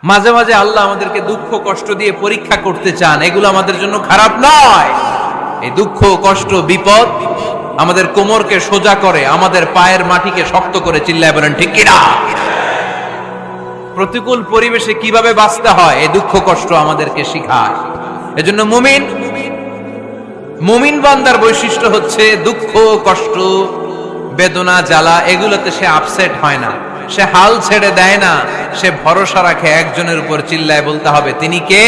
মাঝে মাঝে আল্লাহ আমাদেরকে দুঃখ কষ্ট দিয়ে পরীক্ষা করতে চান, এগুলো আমাদের জন্য খারাপ নয়। এই দুঃখ কষ্ট বিপদ আমাদের কোমরকে সোজা করে, আমাদের পায়ের মাটিকে শক্ত করে। চিল্লায় বলেন ঠিক কিনা? প্রতিকূল পরিবেশে কিভাবে বাঁচতে হয় এই দুঃখ কষ্ট আমাদেরকে শিখায়। এজন্য মুমিন বান্দার বৈশিষ্ট্য হচ্ছে দুঃখ কষ্ট বেদনা জ্বালা এগুলোতে সে আপসেট হয় না, সে হাল ছেড়ে দেয় না, সে ভরসা রাখে একজনের উপর। চিল্লায় বলতে হবে তিনি কে?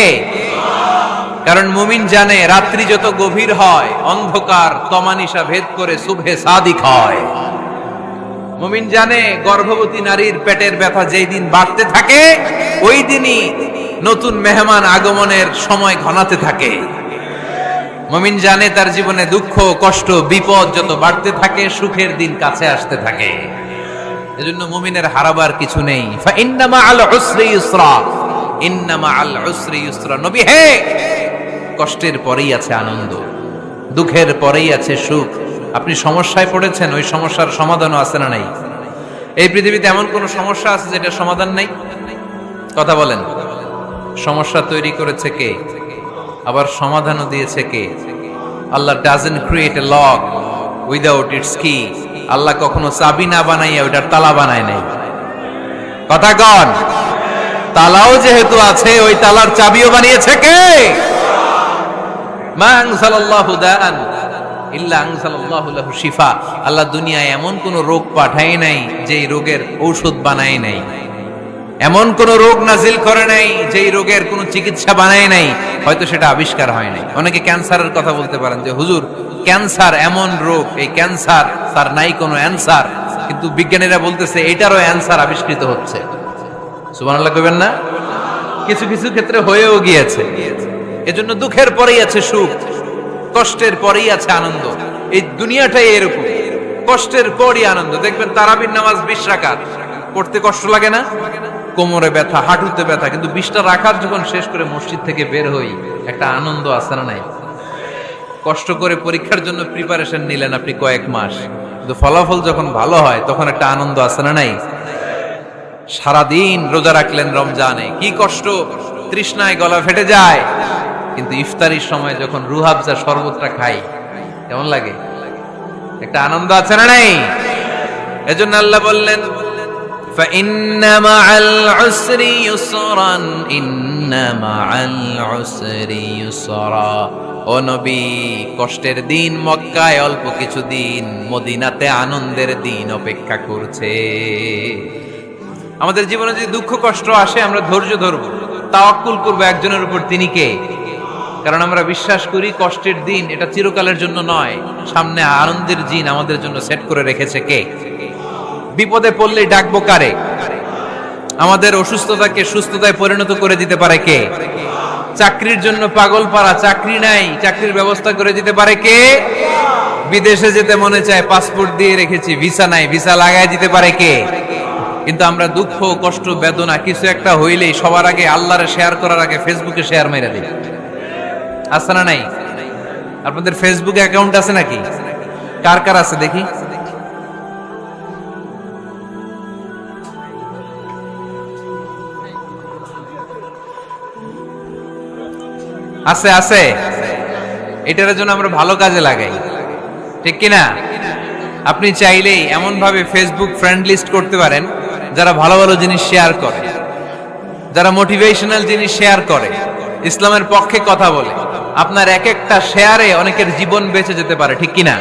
কারণ মুমিন জানে রাত্রি যত গভীর হয় অন্ধকার তমানিসা ভেদ করে সুবহে সাদিক হয়। মুমিন জানে গর্ভবতী নারীর পেটের ব্যথা যেই দিন বাড়তে থাকে ওই দিনই নতুন মেহমান আগমনের সময় ঘনাতে থাকে। মুমিন জানে তার জীবনে দুঃখ কষ্ট বিপদ যত বাড়তে থাকে সুখের দিন কাছে আসতে থাকে। এজন্য মুমিনের হারাবার কিছু নেই। ইন্না মাআল উসরি ইউসরা, ইন্না মাআল উসরি ইউসরা। নবী হে, কষ্টের পরেই আছে আনন্দ, দুঃখের পরেই আছে সুখ। আপনি সমস্যায় পড়েছেন, ওই সমস্যার সমাধানও আছে না নাই? এই পৃথিবীতে এমন কোন সমস্যা আছে যেটা সমাধান নাই? কথা বলেন। সমস্যা তৈরি করেছে কে? আবার সমাধানও দিয়েছে কে? Allah doesn't create a lock without its key. Allah কখনো চাবি না বানাইয়া ওইটার তালা বানায় নাই। কথা কন। তালাও যেহেতু আছে ওই তালার চাবিও বানিয়েছে কে? মা আনজালাল্লাহু দাআন ইল্লা আনজালাল্লাহু লাহু শিফা। আল্লাহ দুনিয়ায় এমন কোন রোগ পাঠায় নাই যেই রোগের ঔষধ বানায় নাই, এমন কোন রোগ নাজিল করে নাই যেই রোগের কোন চিকিৎসা বানায় নাই, হয়তো সেটা আবিষ্কার হয় নাই। অনেকে ক্যান্সারের কথা বলতে পারেন যে হুজুর ক্যান্সার এমন রোগ, এই ক্যান্সার তার নাই কোনো অ্যানসার, কিন্তু বিজ্ঞানীরা বলতেছে এটারও অ্যানসার আবিষ্কৃত হচ্ছে। সুবহানাল্লাহ কইবেন না? কিছু কিছু ক্ষেত্রে হয়েও গিয়েছে। এজন্য দুঃখের পরেই আছে সুখ, কষ্টের পরেই আছে আনন্দ। এই দুনিয়াটাই এরকম, কষ্টের পরই আনন্দ। দেখবেন তারাবির নামাজ 20 রাকাত পড়তে কষ্ট লাগে না? কোমরে ব্যথা, হাঁটুতে ব্যথা, কিন্তু 20টা রাকাত যখন শেষ করে মসজিদ থেকে বের হই একটা আনন্দ আছে না নাই? কষ্ট করে পরীক্ষার জন্য প্রিপারেশন নিলেন আপনি কয়েক মাস, কিন্তু ফলাফল যখন ভালো হয় তখন একটা আনন্দ আছে না নাই? সারাদিন রোজা রাখলেন রমজানে, কি কষ্ট, তৃষ্ণায় গলা ফেটে যায়, কিন্তু ইফতারির সময় যখন রুহাবজা শরবতটা খাই কেমন লাগে? একটা আনন্দ আছে না নাই? এজন্য আল্লাহ বললেন ফাইন্না মাআল উসরি ইউসরান, ইন্না মাআল উসরি ইউসরা। ও নবী, কষ্টের দিন মক্কায় অল্প কিছু দিন, মদিনাতে আনন্দের দিন অপেক্ষা করছে। আমাদের জীবনে যদি দুঃখ কষ্ট আসে আমরা ধৈর্য ধরবো, তাওয়াক্কুল করবো একজনের উপর, তিনি কে? কারণ আমরা বিশ্বাস করি কষ্টের দিন এটা চিরকালের জন্য নয়, সামনে আনন্দের দিন আমাদের জন্য সেট করে রেখেছে কে? বিপদে পড়লেই ডাকবো কারে? আমাদের অসুস্থতাকে সুস্থতায় পরিণত করে দিতে পারে কে? চাকরির জন্য পাগল পারা, চাকরি নাই, চাকরির ব্যবস্থা করে দিতে পারে কে? বিদেশে যেতে মনে চায়, পাসপোর্ট দিয়ে রেখেছি, ভিসা নাই, ভিসা লাগায় দিতে পারে কে? কিন্তু আমরা দুঃখ কষ্ট বেদনা কিছু একটা হইলেই সবার আগে আল্লাহরে শেয়ার করার আগে ফেসবুকে শেয়ার মেরে দিই। আছে না নাই? আপনাদের ফেসবুকে অ্যাকাউন্ট আছে নাকি? কার কার আছে দেখি? আছে আছে। এটার জন্য আমরা ভালো কাজে লাগাই, ঠিক কিনা? আপনি চাইলেই এমন ভাবে ফেসবুক ফ্রেন্ড লিস্ট করতে পারেন যারা ভালো ভালো জিনিস শেয়ার করে, যারা মোটিভেশনাল জিনিস শেয়ার করে, ইসলামের পক্ষে কথা বলে। আপনার এক একটা শেয়ারে অনেকের জীবন বেঁচে যেতে পারে, ঠিক কিনা?